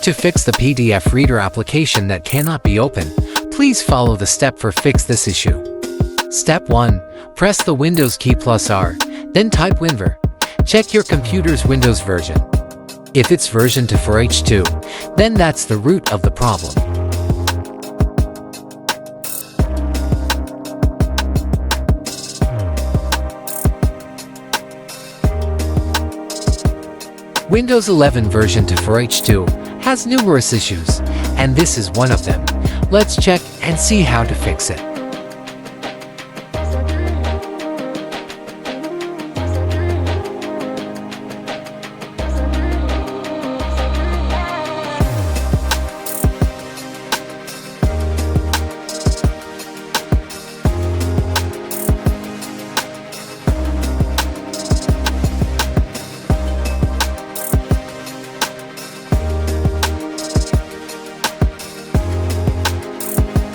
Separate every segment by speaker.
Speaker 1: To fix the PDF Reader application that cannot be opened, please follow the step for fix this issue. Step 1. Press the Windows key +R, then type WinVer. Check your computer's Windows version. If it's version 4H2, then that's the root of the problem. Windows 11 version 4H2 has numerous issues, and this is one of them. Let's check and see how to fix it.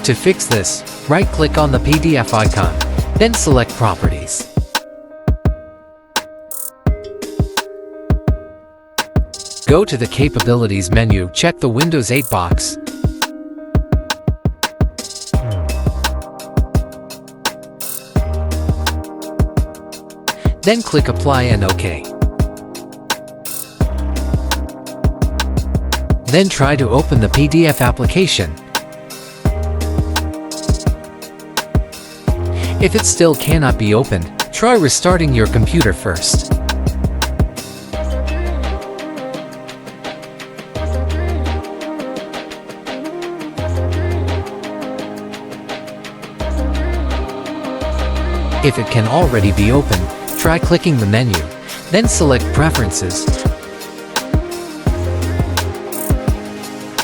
Speaker 1: To fix this, right-click on the PDF icon, then select Properties. Go to the Capabilities menu, check the Windows 8 box. Then click Apply and OK. Then try to open the PDF application. If it still cannot be opened, try restarting your computer first. If it can already be opened, try clicking the menu, then select Preferences.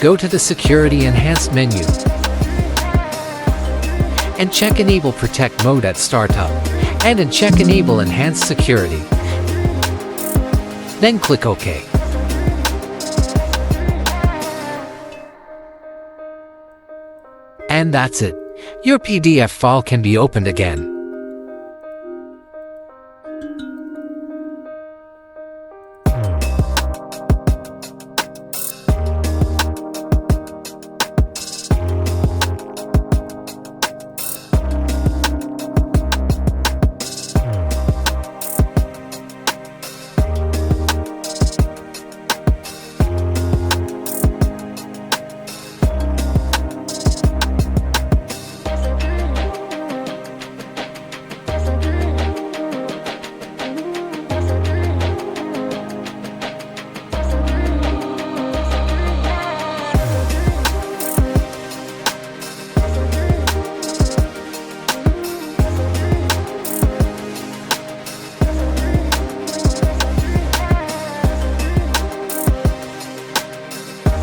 Speaker 1: Go to the Security Enhanced menu and check Enable Protect Mode at Startup, and uncheck Enable Enhanced Security. Then click OK. And that's it. Your PDF file can be opened again.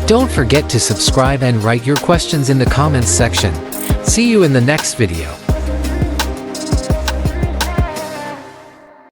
Speaker 1: Don't forget to subscribe and write your questions in the comments section. See you in the next video.